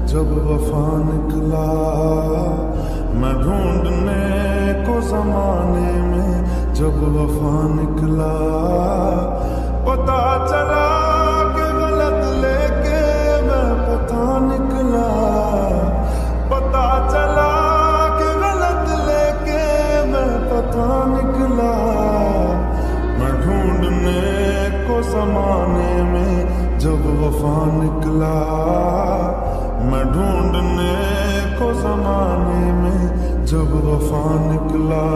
जब वफा निकला। मैं ढूंढने को जमाने में जब वफा निकला। पता चला कि गलत लेके मैं पता निकला। पता चला कि गलत लेके मैं पता निकला। मैं ढूंढने को जमाने में जब वफा निकला। मैं ढूंढने को जमाने में जब वफा निकला।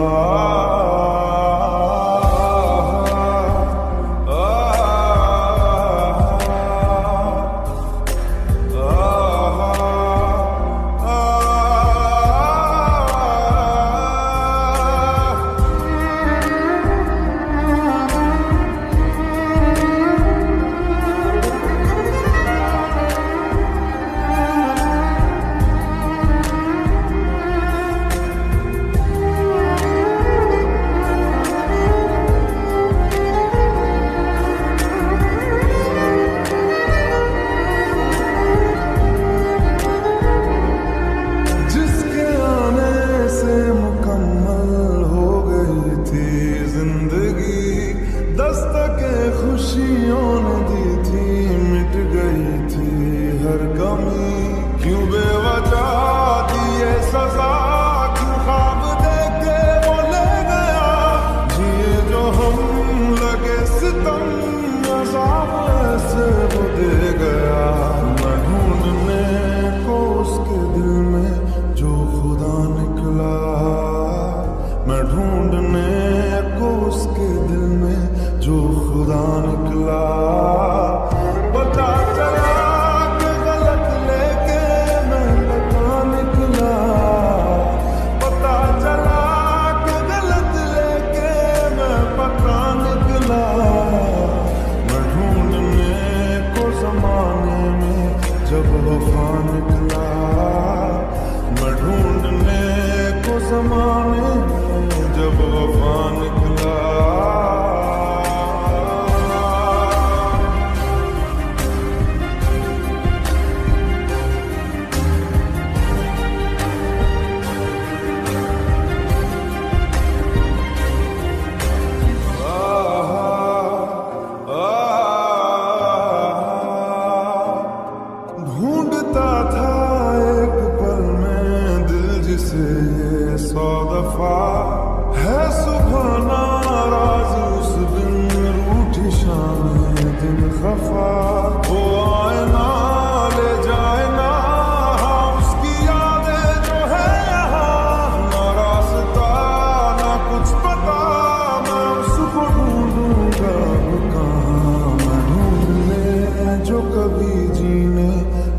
खुशियों ने दी थी, मिट गई थी हर कमी। क्यों बेवजह दिए सजा, क्यों ख्वाब देके वो ले गया। जिए जो हम लगे सितम, अज़ाब ऐसे वो दे गया। मैं ढूंढने को उसके दिल में जो खुदा निकला। मैं ढूंढने को उसके दिल में जो खुदा निकला। पता चला कि गलत लेके मैं पता निकला। पता चला कि गलत लेके मैं पता निकला। मैं ढूंढने को जमाने में जब वफा निकला। मैं ढूंढने को जमाने में जब वफा निकला। ढूंढता था एक पल में दिल जिसे ये 100 दफा। है सुबह नाराज उस दिन, रूठी शाम दिन खफा। वो आए ना ले जाए ना, हाँ उसकी यादें जो है यहाँ। ना रास्ता ना कुछ पता, मैं उसको ढूंढूंगा कहाँ। मैं ढूंढने जो कभी जीने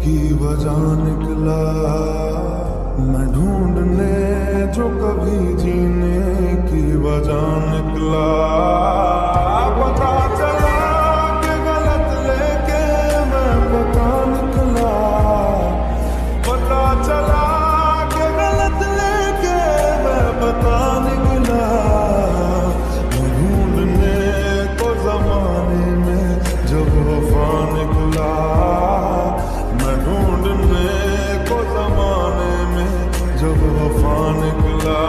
की वजह निकला। मैं ढूंढने जो कभी जीने की वजह निकला। पता चला कि गलत लेके मैं पता निकला। पता चला कि गलत लेके मैं पता निकला। मैं ढूंढने को जमाने में जब वफा निकला। मैं ढूंढने को जमाने में जब वफा निकला।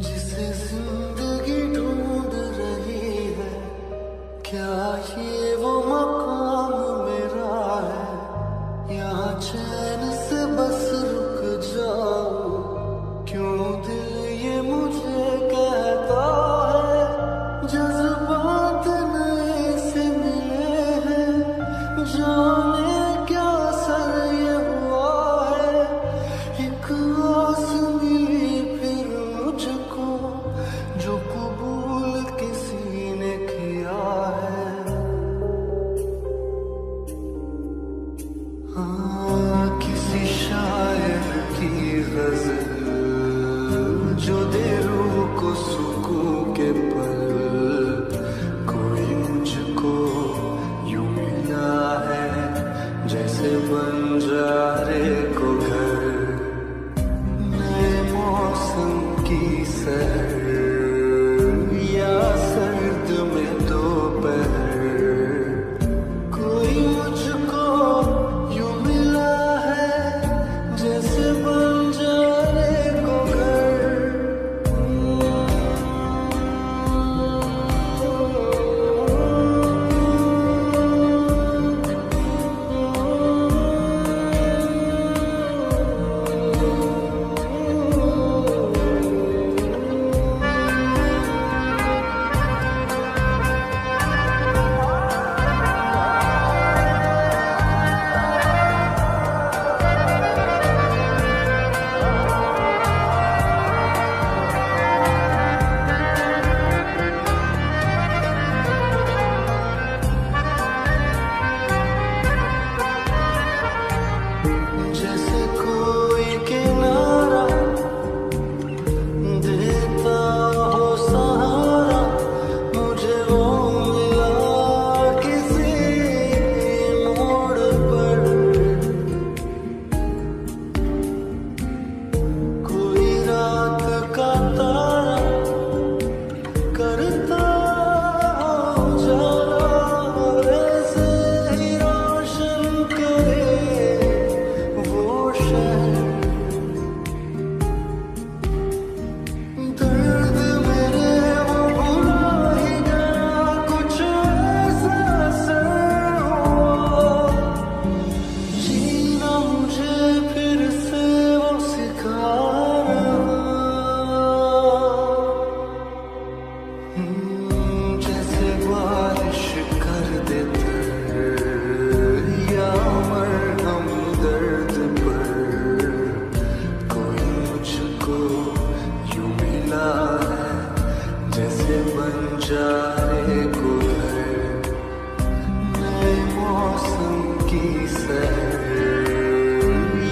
जिसे जिंदगी ढूंढ रही है, क्या ये वो मकाम मेरा है। यहाँ चैन से बस रुक जाओ, क्यों दिल ये मुझे कहता है। जज्बात नए से मिले हैं, जाने क्या असर ये हुआ है। एक आस मिली फिर मुझको, जो कबूल किसी ने किया है। उजाला ऐसे ही रोशन करे वो शहर। दर्द मेरे वो भुला ही गया, कुछ ऐसा असर हुआ। जीना मुझे फिर से वो सिखा रहा। जैसे बारिश कर देते या मरहम दर्द पर, कोई मुझको यूं मिला है जैसे बंजारे को घर। नए मौसम की सैर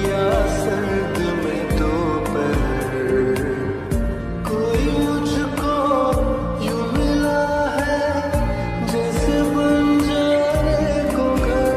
या सर्द में दोपहर, कोई मुझको यूं मिला है जैसे बंजारे को घर।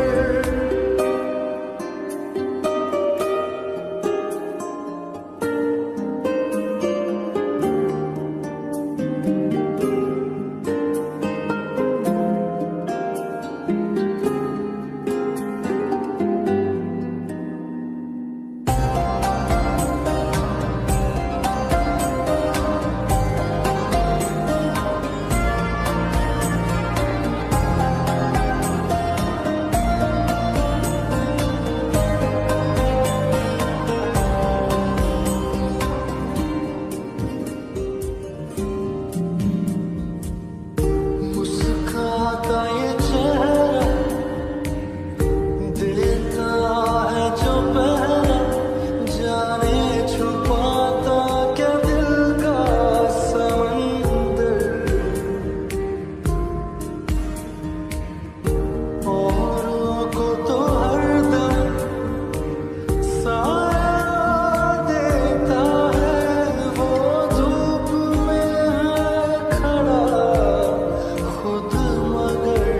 मुस्काता ये चेहरा देता है जो पहरा, जाने छुपाता क्या दिल का समंदर। औरों को तो हरदम साया देता है, वो धूप में है खड़ा खुद मगर।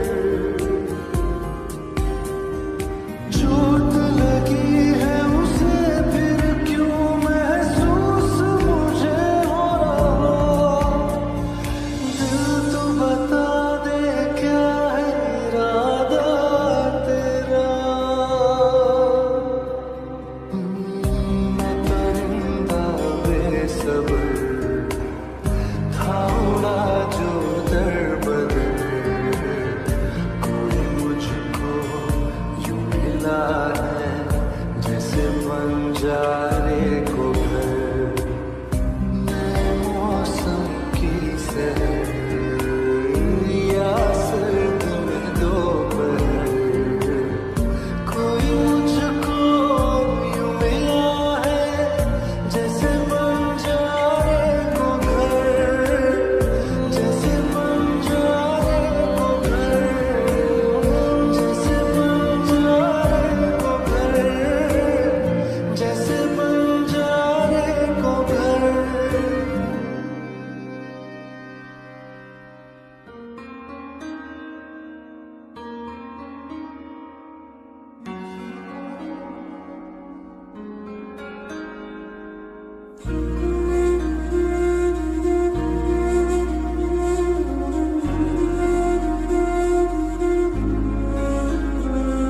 चोट लगी है उसे फिर क्यों महसूस मुझे हो रहा। दिल तो बता दे क्या है इरादा तेरा। मैं परिंदा बेसब्र था उड़ा जो दर बदर, कोई मुझको यूं मिला है जैसे बंजारे को घर। नए मौसम की सैर या सर्द में दोपहर, कोई मुझको यूं मिला है जैसे बंजारे को घर। जैसे बंजारे को घर, जैसे बंजारे को घर, जैसे बंजारे को घर।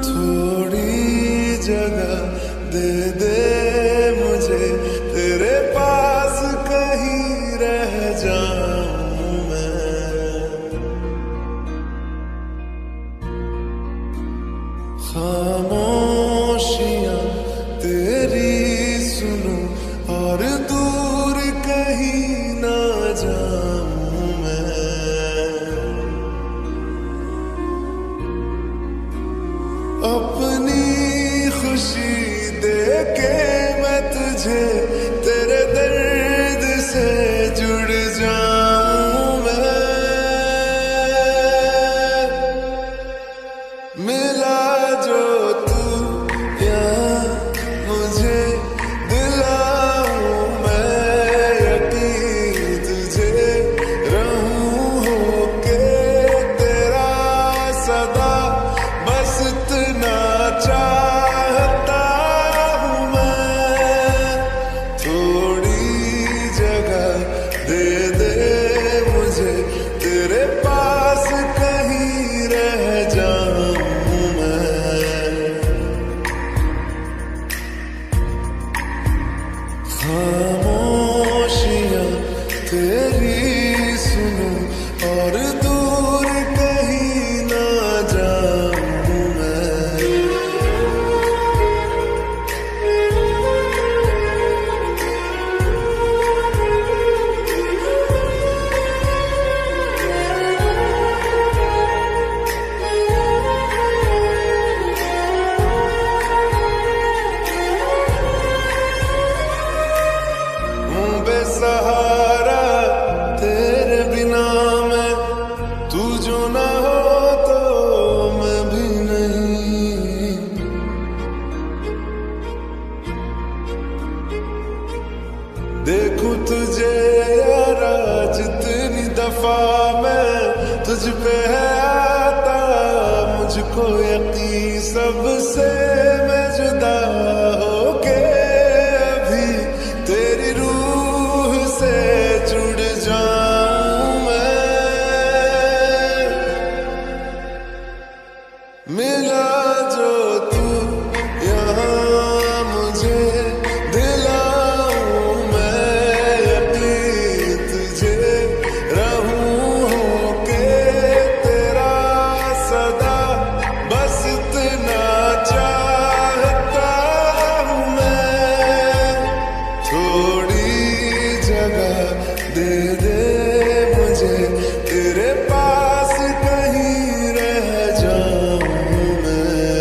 थोड़ी जगह दे दे मुझे, तेरे पास कहीं रह जाऊं मैं। खामोशियां तेरी सुनूं और दूर कहीं ना जाऊं मैं। अपनी खुशी दे के मैं तुझे तेरे दर्द से जुड़ जाऊं मैं। मिला जो तू यहाँ मुझे दिलाऊं मैं यकीन तुझे, रहूं होके तेरा सदा, बस इतना चाहता हूँ मैं। को यकीन सबसे मैं जुदा होके अभी तेरी रूह से जुड़ जाऊं मैं। मिला जो तू यहाँ मुझे दिलाऊं मैं यकीन तुझे रहूं होके तेरा सदा बस इतना चाहता हूँ मैं। थोड़ी जगह दे दे मुझे तेरे पास कहीं रह जाऊं मैं।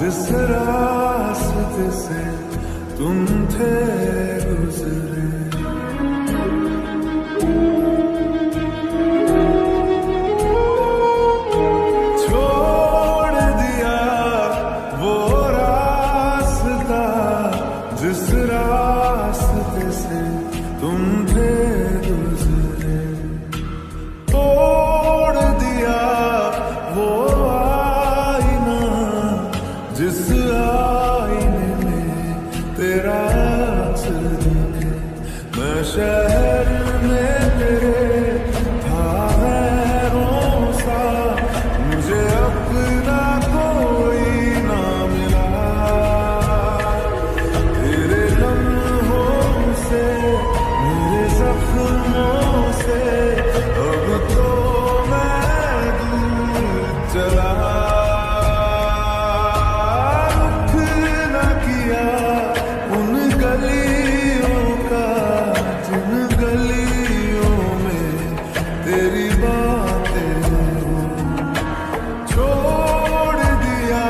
जिस रास्ते से तुम थे गुजरे। छोड़ दिया वो रास्ता जिस रास्ते से तुम थे गुजरे। तोड़ दिया वो आईना जिस आईने में तेरा अक्स दिखे। मैं शहर में तेरे था गैरों सा, मुझे अपना कोई ना मिला। तेरे लम्हों से मेरे जख्मों से अब तो मैं दूर चला। रुख न किया उन गलियों का जिन गलियों में तेरी बातें हो। छोड़ दिया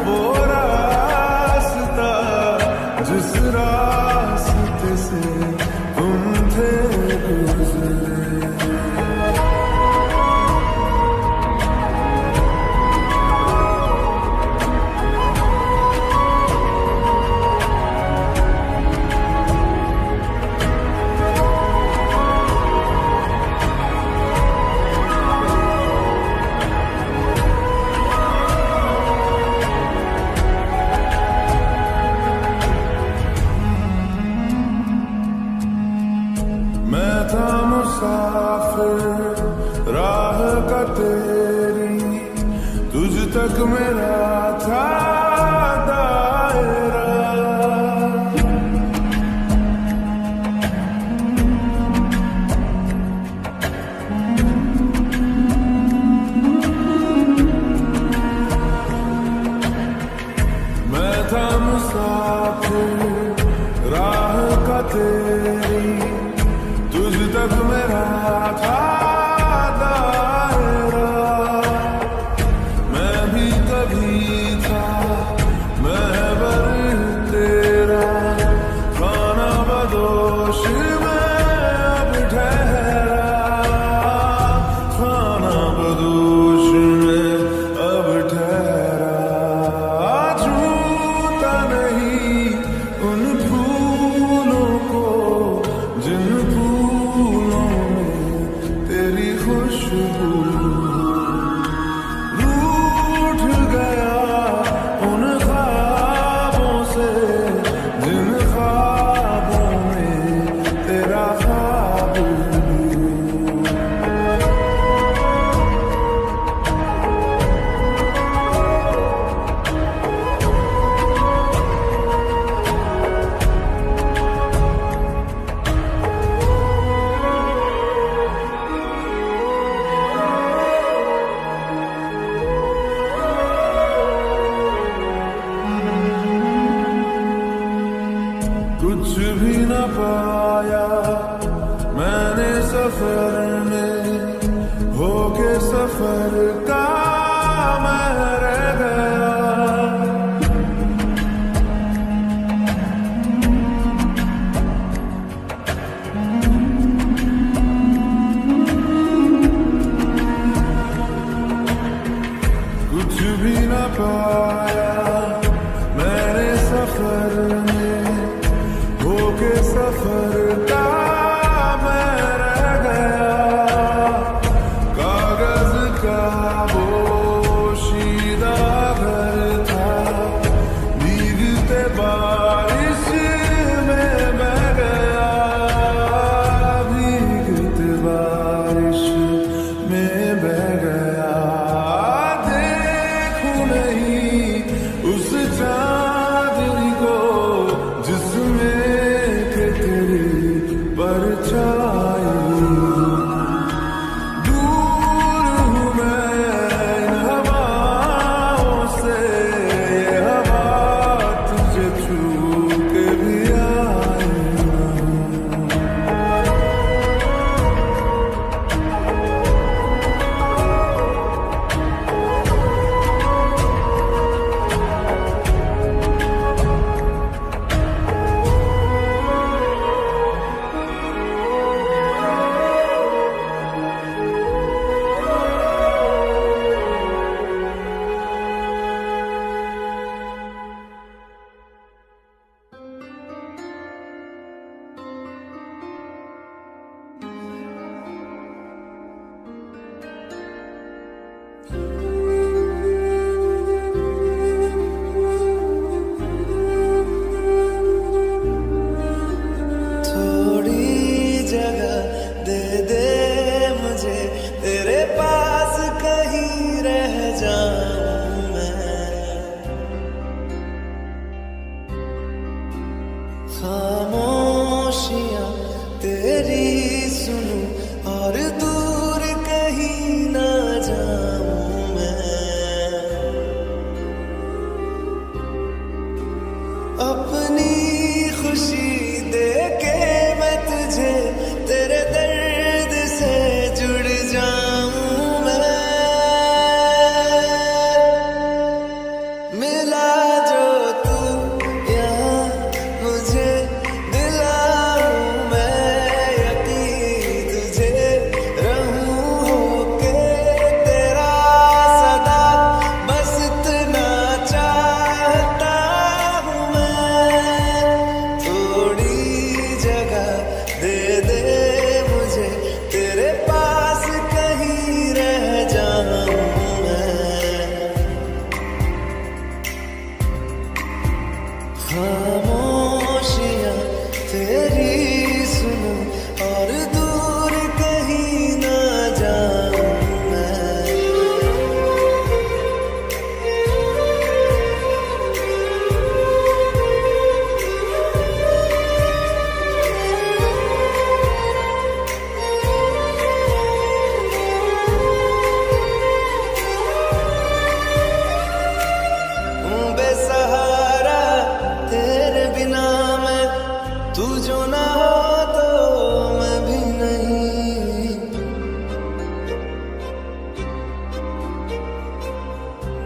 वो रास्ता जिस रास्ते से तुम थे गुजरे। मैं था मुसाफिर राह का तेरी, तुझ तक मेरा था दायरा। मैं था मुसाफिर राह का तेरी, तुझ तक मेरा था दायरा। मैं भी कभी था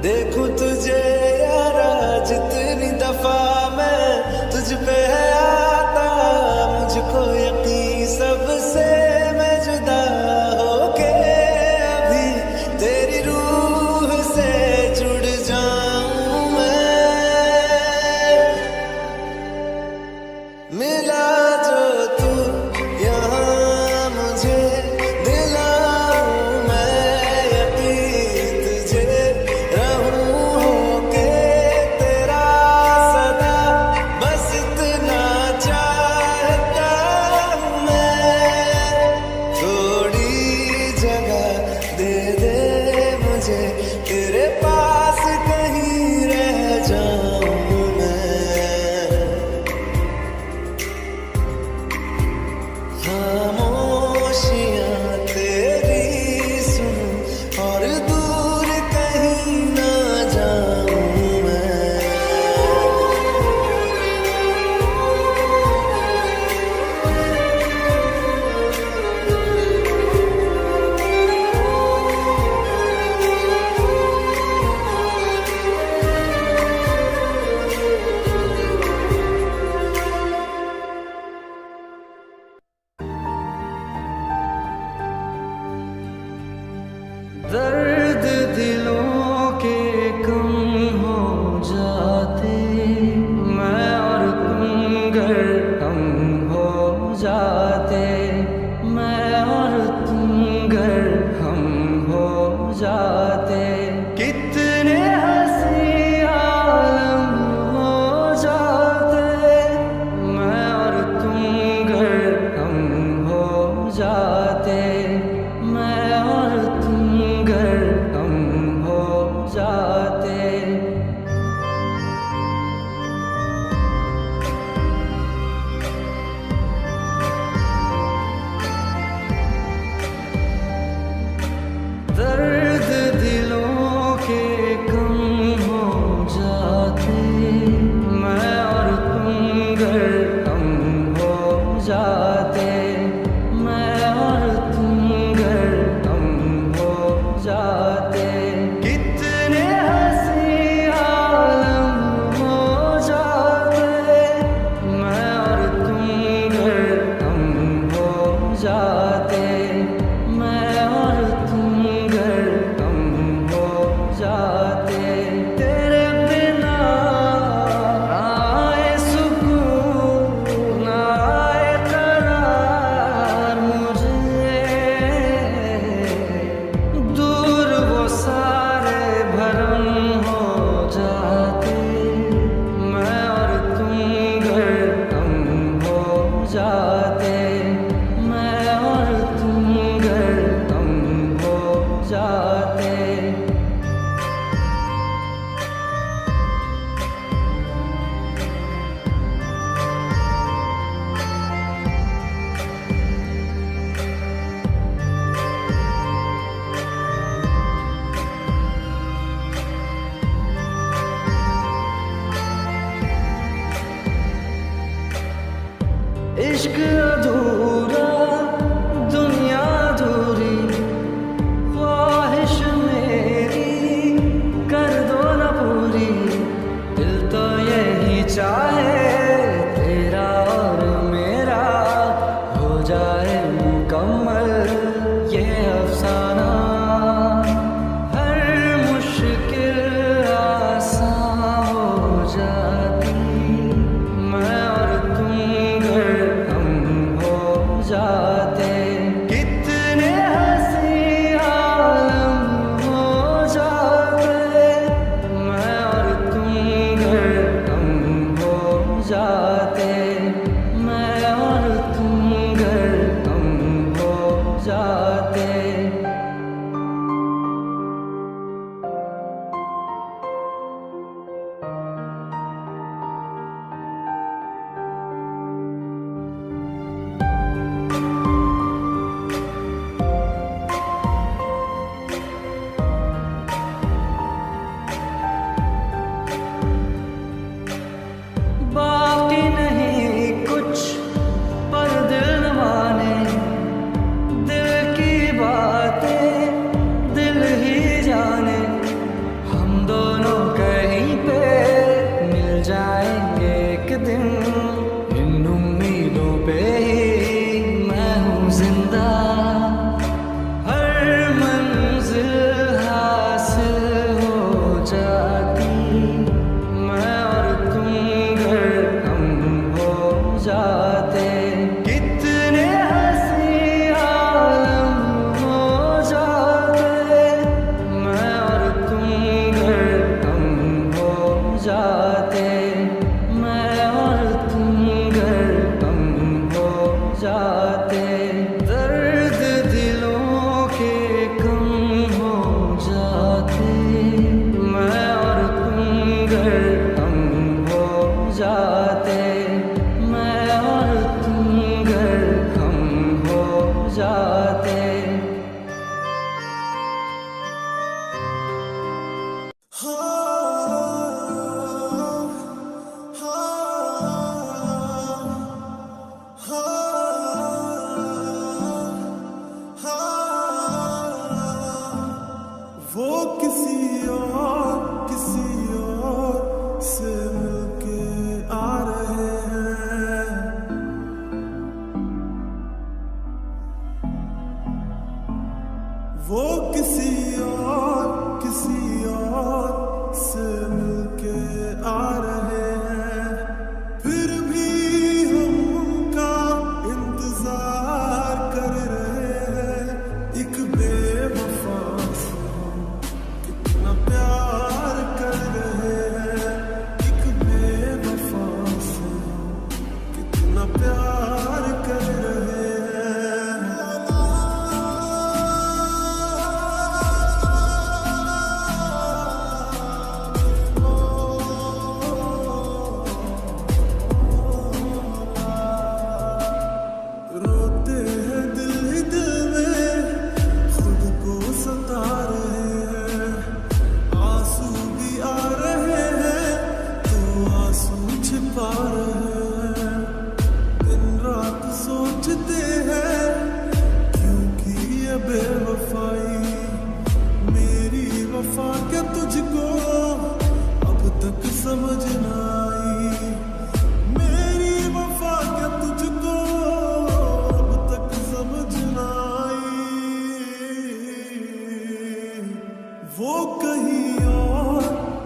देखूं तुझे यारा जितनी दफा मैं तुझ पे आता, मुझको यकीन सबसे मैं जुदा होके अभी तेरी रूह से जुड़ जाऊं मैं। मिला जो तू यहाँ मुझे दिलाऊं मैं यकीन तुझे रहूं होके तेरा सदा, बस इतना चाहता हूँ मैं। थोड़ी जगह दे दे मुझे तेरे पास कहीं रह जाऊं मैं। खामोशियाँ तेरी सुनूं और दूर कहीं ना जाऊं मैं। दर्द दिलों के कम हो जाते, मैं और तुम गर कम हो जाते, मैं और तुम गर हम हो जाते, कितने हंसी आलम हो जाते, मैं और तुम गर हम हो जाते, मैं और तुम गर हम हो जाते। दर्द दिलों के कम हो जाते, मैं और तुम गर कम हो जाते, मैं और तुम गर कम हो जाते, कितने हंसी आलम हो जाते, मैं और तुम गर कम हो जाते, मैं और तुम गर कम हो जाते। तेरे बिना आए सुकून आए करार मुझे, दूर वो सारे भरम हो जाते, मैं और तुम गर कम हो जाते, मैं और तुम गर कम हो जाते।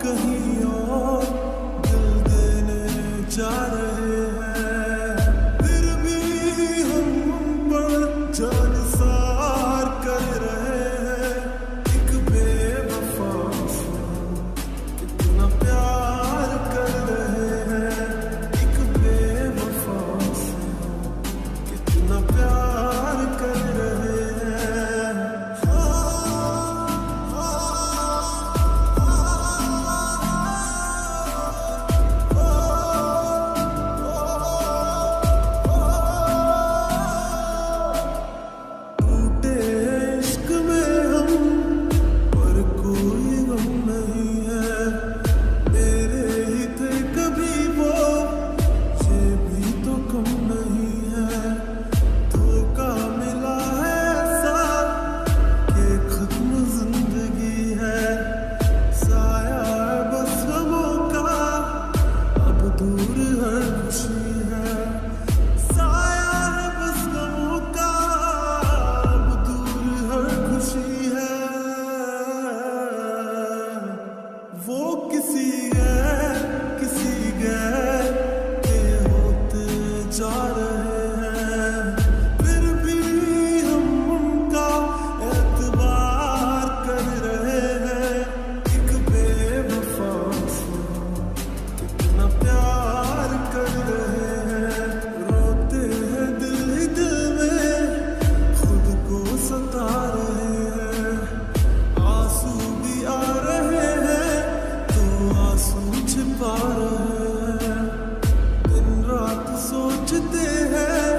कहीं और दिल देने जा रहे हैं, फिर भी हम पर जान सार कर रहे हैं। एक बेवफा से कितना प्यार कर रहे हैं, एक बेवफा से कितना प्यार कर रहे हैं। टूटे इश्क में हम पर कोई गम नहीं है, मेरे ही थे कभी वो, ये भी तो कम नहीं है। धोखा मिला है ऐसा कि खत्म जिंदगी है, साया है बस गमों का, अब दूर हर खुशी है। साया है बस गमों का, अब दूर हर खुशी है। वो किसी गैर के होते जा रहे हैं, फिर भी हम उनका एतबार कर रहे हैं। एक बेवफा से कितना प्यार कर रहे हैं, रोते हैं दिल ही दिल में, खुद को सता रहे हैं। आंसू भी आ रहे हैं तो आंसू छिपा रहे हैं, दिन रात सोचते हैं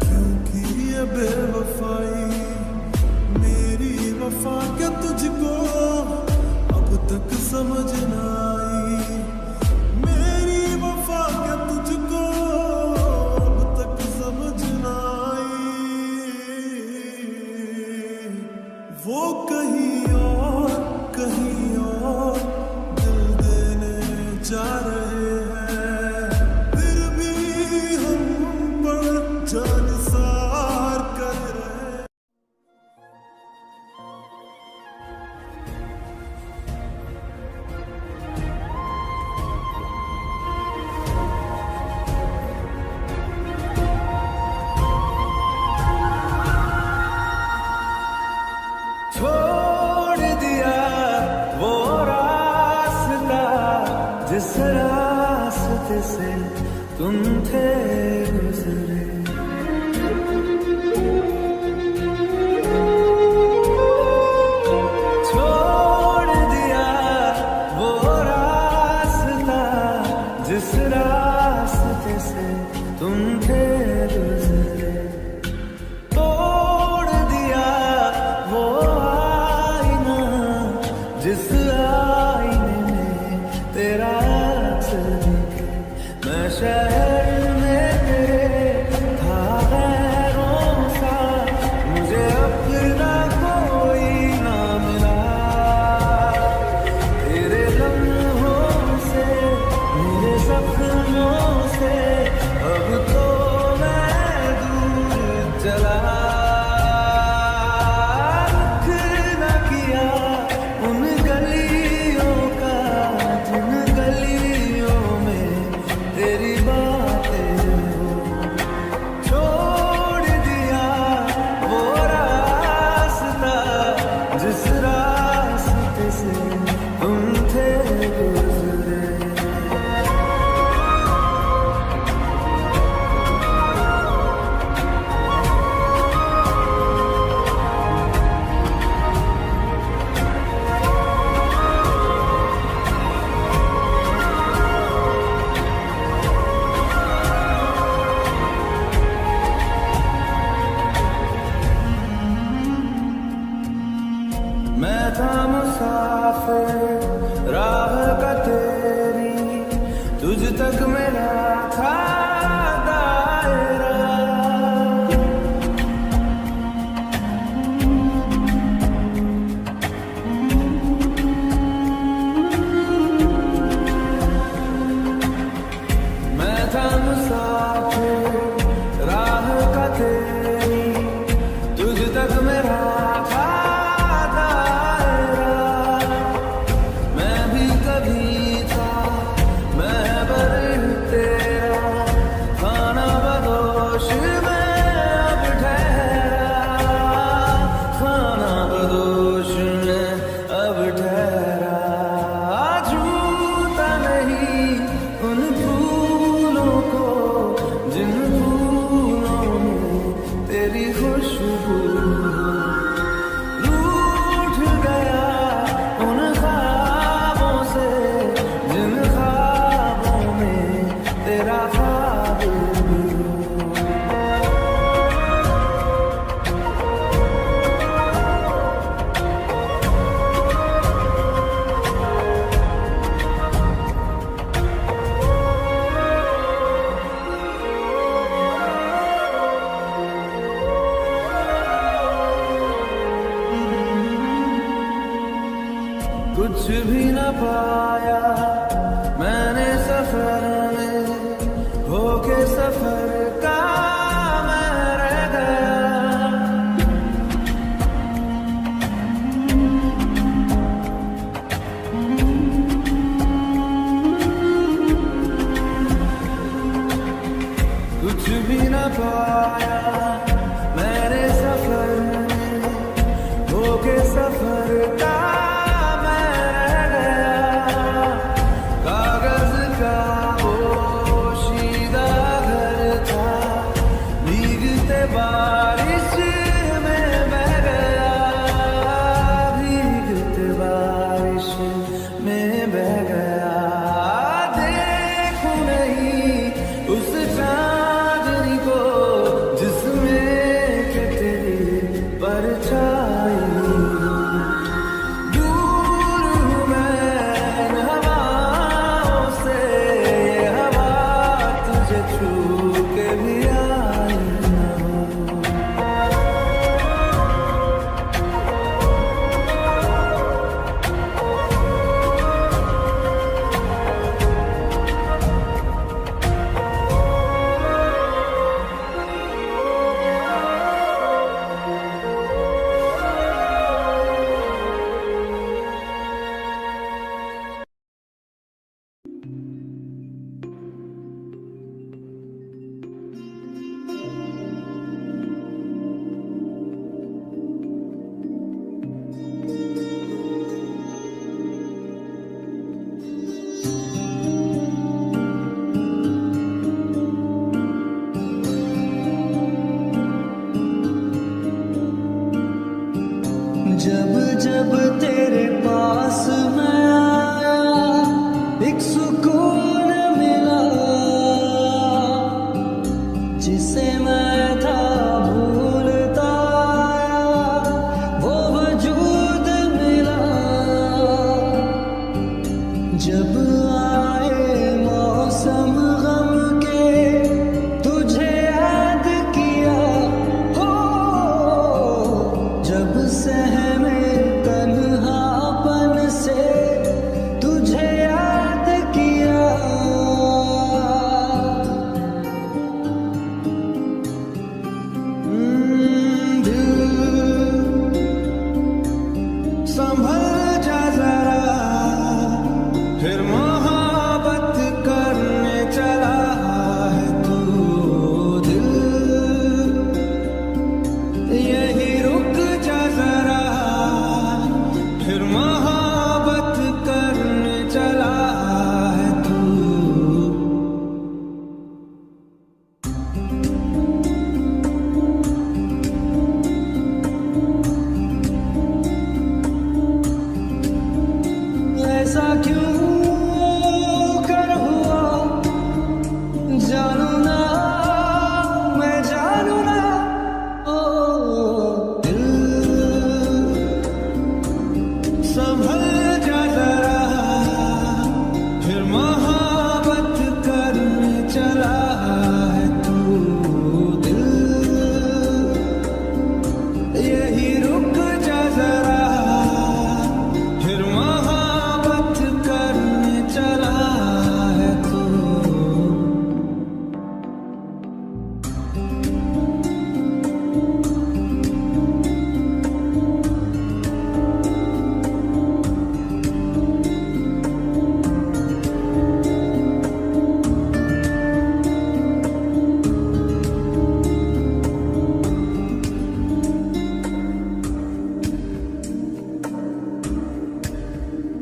क्योंकि ये बेवफाई, मेरी वफा क्या तुझको अब तक समझ ना आई, मेरी वफा क्या तुझको अब तक समझ ना आई। वो कहीं और दिल देने जा रहे हैं, फिर भी हम पर जान सार कर रहे हैं। छोड़ दिया वो रास्ता जिस रास्ते से तुम थे गुजरे, छोड़ दिया वो रास्ता जिस रास्ते से तुम थे गुजरे, तोड़ दिया वो आईना जिस आईने में तेरा अक्स दिखे। मैं शहर में तेरे था गैरों सा, मुझे अपना कोई ना मिला, तेरे लम्हों से मेरे सपनों से अब तो मैं दूर चला। रुख न किया उन गलियों का जिन गलियों में तेरी बातें हो, छोड़ दिया वो रास्ता जिस रास्ते से तुम थे गुजरे। मैं था मुसाफिर राह का तेरी, तुझ तक मेरा था दायरा। मैं था मुसाफिर राह का तेरी, तुझ तक मेरा था दायरा। भी न पाया मैंने सफर में, होके सफर का मैं रह गया। कुछ भी न पाया मैंने सफर में, होके सफर का मैं रह गया। कागज का वो शीदा घर था, भीगते बारिश में बह गया, भीगते बारिश में बह गया। देखूं नहीं उस चांदनी को जिसमें के तेरी परछाई। दूर हूँ मैं इन हवाओं से, ये हवा तुझे छू के भी आई न हो। जब जब तेरे पास मैं आया, एक सुकून मिला जिसे मैं था भूलता आया, वो वजूद मिला। जब आए मौसम गम के, तुझे याद किया हो। जब सहमे तन्हापन से, तुझे याद किया। दिल संभल जा जरा, फिर मोहब्बत करने चला है तू। दिल यही रुक जा जरा, फिर मोहब्बत करने चला है तू। ऐसा क्यों कर हुआ, जानू ना मैं जानू ना। ओ दिल संभल जा जरा, फिर मोहब्बत करने चला है तू। दिल यही रुक जा जरा, फिर मोहब्बत करने चला है तू।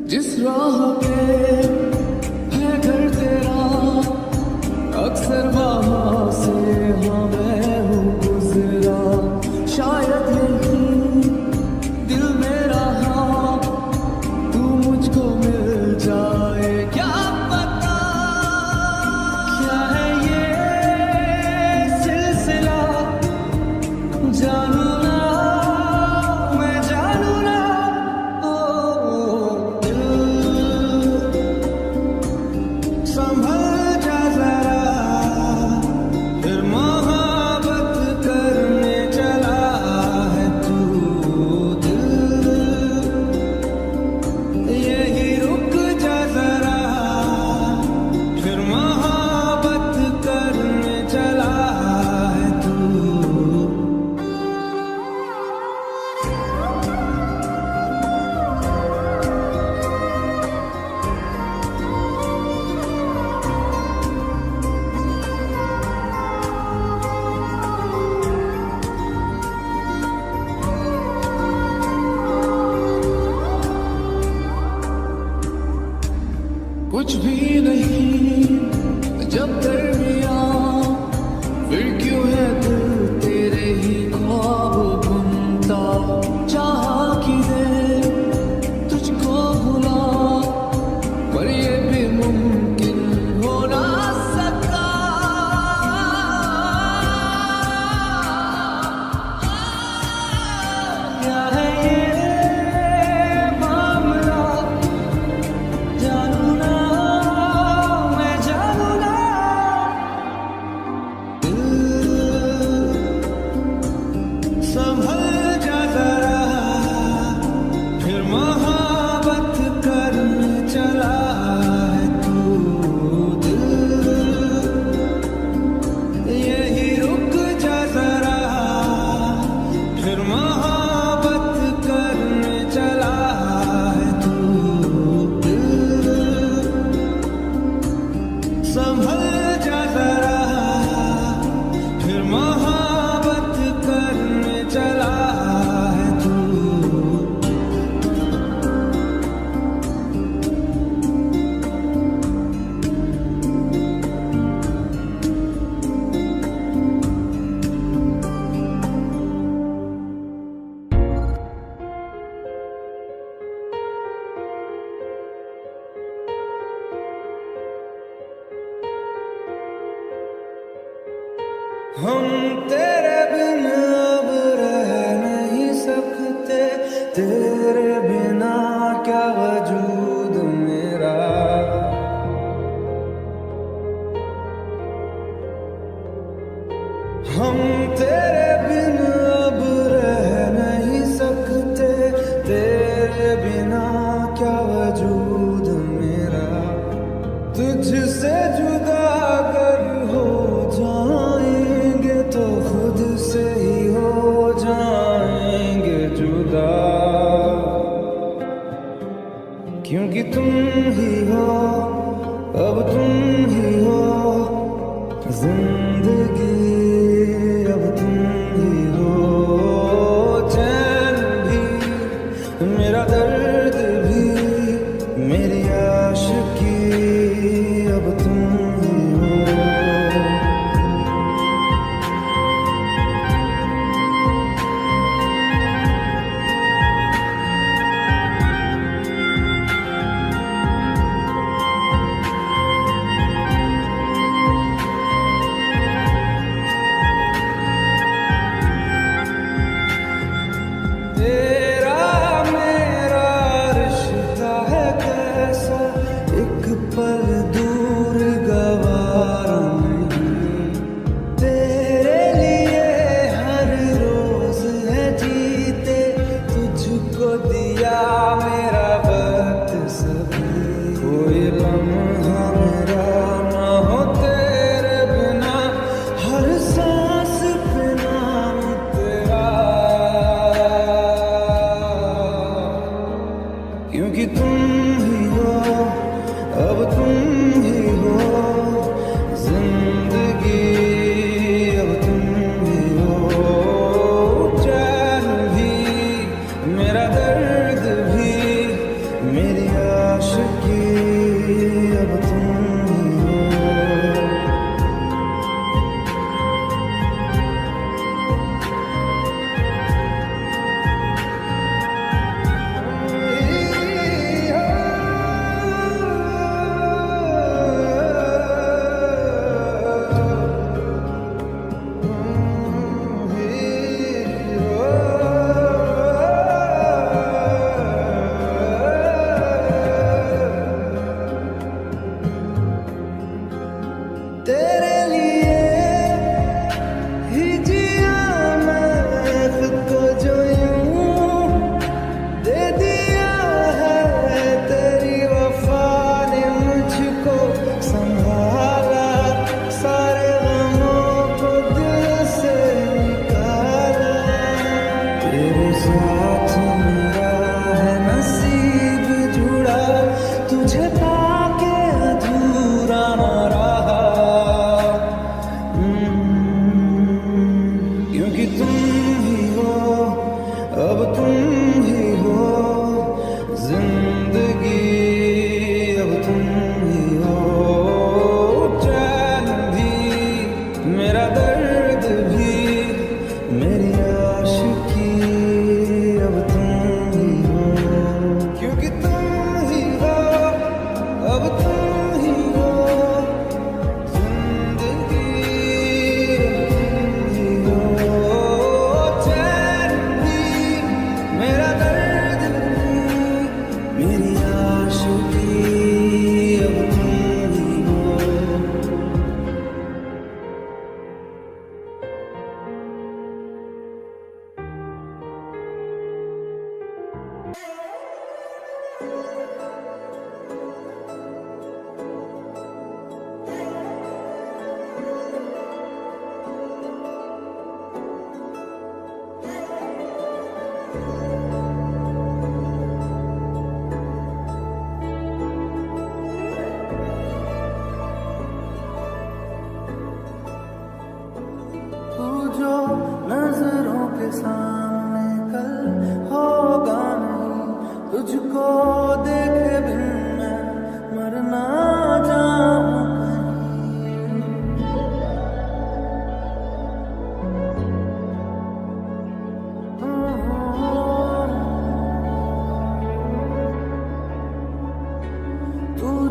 जिस राह पे है घर तेरा, अक्सर वहाँ से हाँ मैं हूँ गुजरा। शायद यही दिल मेरा, हाँ तू मुझको मिल जाए। क्या पता क्या है ये सिलसिला, जानू ना मैं जानू ना। ओ दिल कुछ भी नहीं जब दरमिया, फिर क्यों है दिल तेरे ही ख्वाब बुनता। चाहा कि दे तुझको भुला, पर ये भी मुमकिन हो ना सका। क्या है ये मामला, जानू ना मैं जानू ना। संभल जा जरा, फिर मोहब्बत करने चला है तू। दिल यही रुक जा जरा, फिर मोहब्बत करने चला है तू। दिल संभल जा जरा, फिर मोहब्बत करने चला है तू। हम तेरे बिन अब रह नहीं सकते, तेरे बिना क्या वजूद मेरा। हम तेरे बिन अब रह नहीं सकते, तेरे बिना क्या वजूद मेरा। तुझसे जुदा अगर हो जाएंगे तो खुद से ही हो जाएंगे जुदा। क्योंकि तुम ही हो, अब तुम ही हो जिंदगी, अब तुम ही हो। चैन भी मेरा दर्द भी मेरी आशिकी, अब तुम ही हो। तेरा मेरा रिश्ता है कैसा, एक पल दूर गवारा नहीं। तेरे लिए हर रोज है जीते, तुझको दिया मेरा वक्त सभी। कोई लम्हा मेरा ना हो तेरे बिना, हर सांस पे नाम तेरा। क्योंकि तुम ही हो, अब तुम ही हो जिंदगी, अब तुम ही हो। चैन भी मेरा दर्द भी मेरी आशिकी, अब तुम ही हो।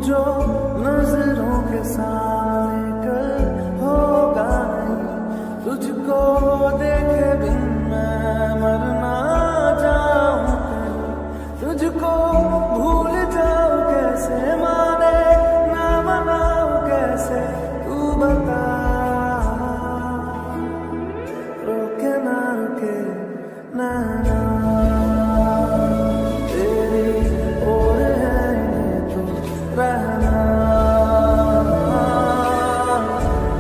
जो नजरों के सामने कल होगा नहीं, तुझको देखे बिन मैं मर ना जाऊं कहीं, तुझको भूल जाऊं कैसे, माने ना मनाऊं कैसे, तू बता। रोके ना रुके नैना तेरी ओर है ये तो रहना,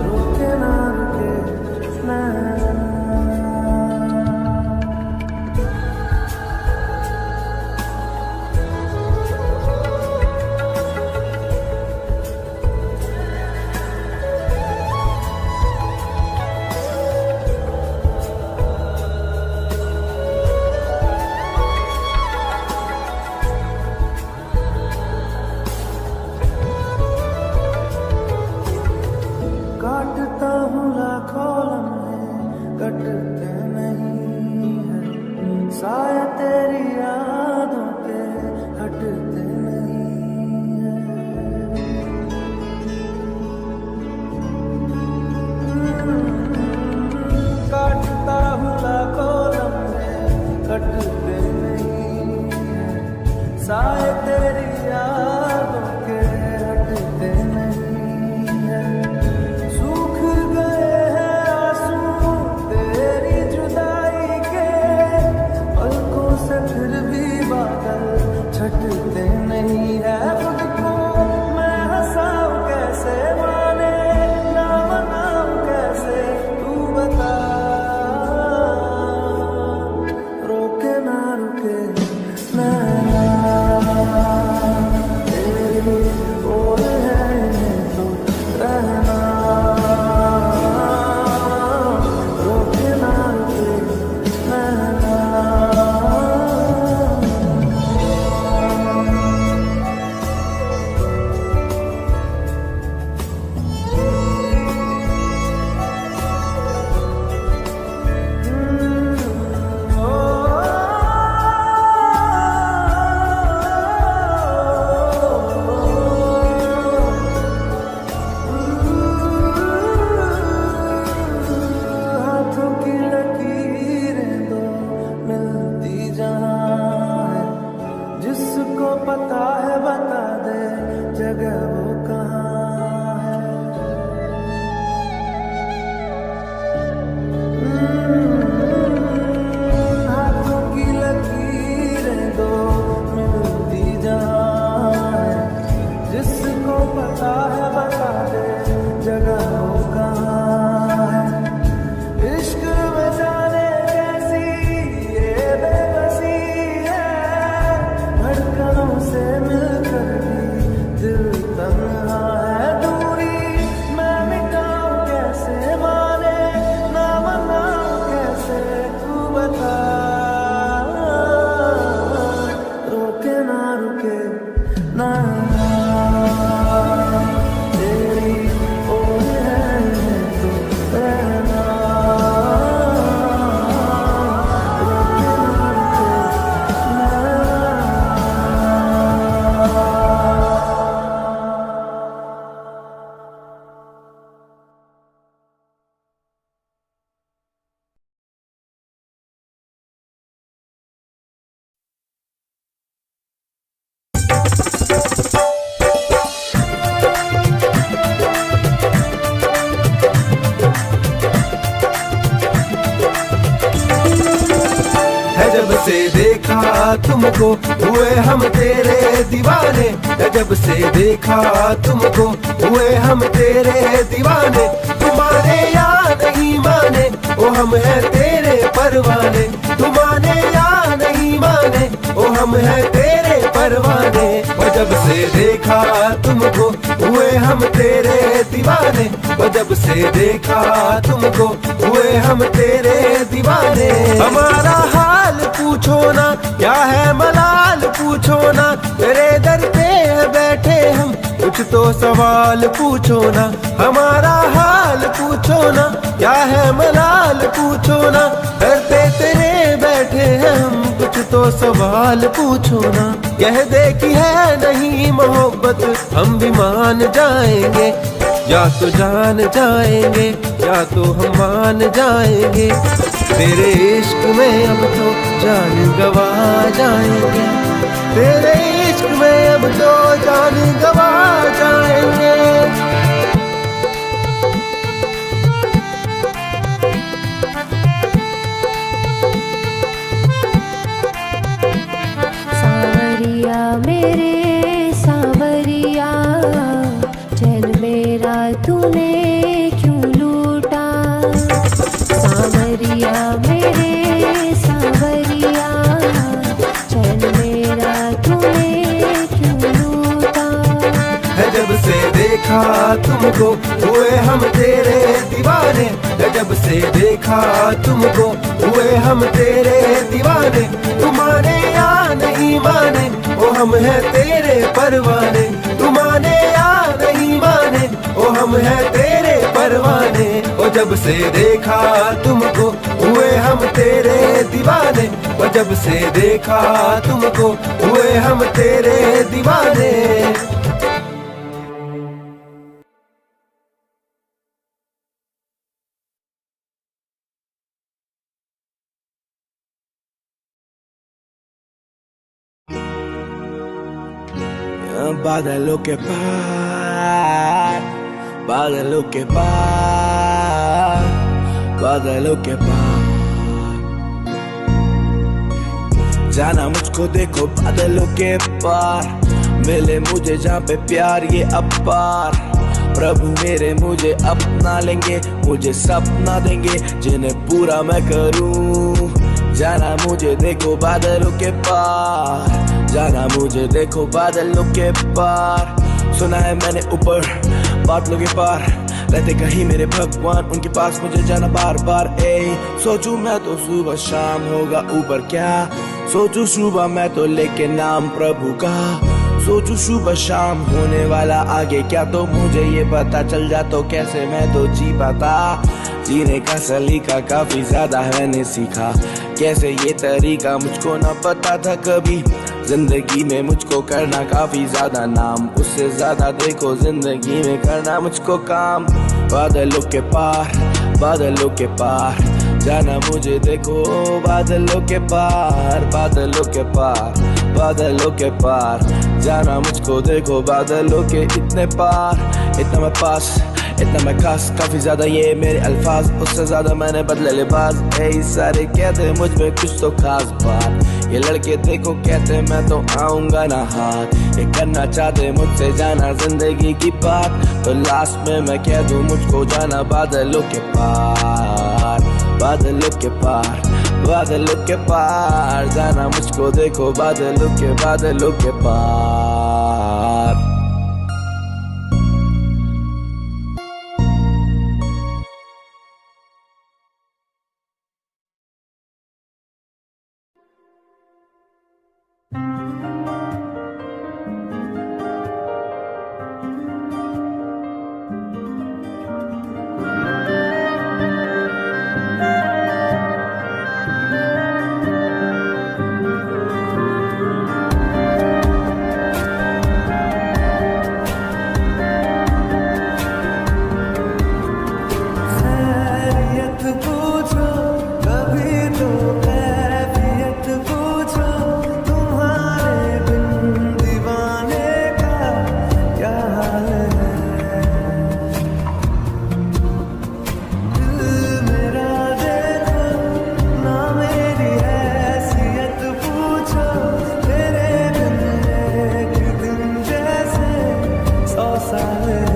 रोके ना रुके नैना। काटता हूँ लाखों लम्हे, कटते नहीं है, साया तेरी यादों के हटते नहीं है। काटता हूँ लाखों लम्हे, कटते नहीं है, साया तेरी यादों के हटते नहीं है। सूख गए हैं आंसू तेरी जुदाई के, पलकों से फिर भी बादल छटते नहीं है। खुद को मैं हंसाऊं कैसे, माने ना मनाऊं कैसे, तू बता। रोके ना रुके नैना तेरी ओर है ये तो रहना, रोके ना रुके नैना। हाथों की लकीरें दो मिलती जहाँ है, जिसको पता है बता दे जगह वो कहाँ है। हाथों की लकीरें दो मिलती जहाँ है, जिसको पता है बता दे जगह वो कहाँ है। इश्क में जाने कैसी ये बेबसी है, धड़कनों से मिलकर भी दिल तन्हा है। दूरी मैं मिटाऊं कैसे, माने ना मनाऊं कैसे, तू बता। रोके ना रुके नैना तेरी ओर है ये तो रहना, रोके ना रुके नैना। है जब से देखा तुमको हुए हम तेरे दीवाने, है जब से देखा तुमको हुए हम तेरे दीवाने। तुम माने या नहीं माने ओ हम हैं तेरे परवाने, तुम माने या नहीं माने ओ हम हैं तेरे परवाने। और जब से देखा तुमको हुए हम तेरे दीवाने, और जब से देखा तुमको हुए हम तेरे दीवाने। हमारा हाल पूछो ना क्या है मलाल पूछो ना, तेरे दर पे बैठे हम कुछ तो सवाल पूछो ना। हमारा हाल पूछो ना क्या है मलाल पूछो ना, डरते तेरे बैठे हैं हम, कुछ तो सवाल पूछो ना। कह दे कि है नहीं मोहब्बत, हम भी मान जाएंगे। या तो जान जाएंगे या तो हम मान जाएंगे। तेरे इश्क में अब तो जान गवा जाएंगे। तेरे इश्क में अब तो जान गवा जाएंगे। सावरिया मेरे सावरिया, चैन मेरा तूने क्यों लूटा। सावरिया मेरे सावरिया, चैन मेरा तूने क्यों लूटा। है जब से देखा तुमको हुए हम तेरे दीवाने। है जब से देखा तुमको हुए हम तेरे दीवाने। तू माने या नहीं माने ओ हम हैं तेरे परवाने। तू माने या नहीं माने ओ हम हैं तेरे परवाने। ओ जब से देखा तुमको हुए हम तेरे दीवाने। ओ जब से देखा तुमको हुए हम तेरे दीवाने। बादलों के पार, बादलों के पार, बादलों के पार। जाना मुझको देखो बादलों के पार। मिले मुझे जहाँ पे प्यार ये अपार। प्रभु मेरे मुझे अपना लेंगे, मुझे सपना देंगे जिन्हें पूरा मैं करूँ। जाना मुझे देखो बादलों के पार, जाना मुझे देखो बादलों के पार। सुना है मैंने ऊपर बादलों के पार रहते कहीं मेरे भगवान, उनके पास मुझे जाना बार बार। सोचूं मैं तो सुबह शाम होगा ऊपर क्या। सोचूं सुबह मैं तो लेके नाम प्रभु का। सोचूं सुबह शाम होने वाला आगे क्या, तो मुझे ये पता चल जा तो कैसे मैं तो जी पाता। जीने का सलीका काफी ज्यादा मैंने सीखा, कैसे ये तरीका मुझको ना पता था कभी। जिंदगी में मुझको करना काफी ज्यादा नाम, उससे ज्यादा देखो जिंदगी में करना मुझको काम। बादलों के पार, बादलों के पार, जाना मुझे देखो बादलों के पार। बादलों के पार, बादलों के पार, जाना मुझको देखो बादलों के इतने पार। इतना मैं पास, इतना मैं खास, काफी ज्यादा ये मेरे अल्फाज, उससे ज्यादा मैंने बदले लिबास। ऐ सारे कहते मुझ में कुछ तो खास बात। ये लड़के देखो कहते मैं तो आऊंगा ना हाथ। ये करना चाहते मुझसे जाना जिंदगी की बात, तो लास्ट में मैं कह दूं मुझको जाना बादलों के पार। बादलों के पार, बादलों के पार, जाना मुझको देखो बादलों के पार। साले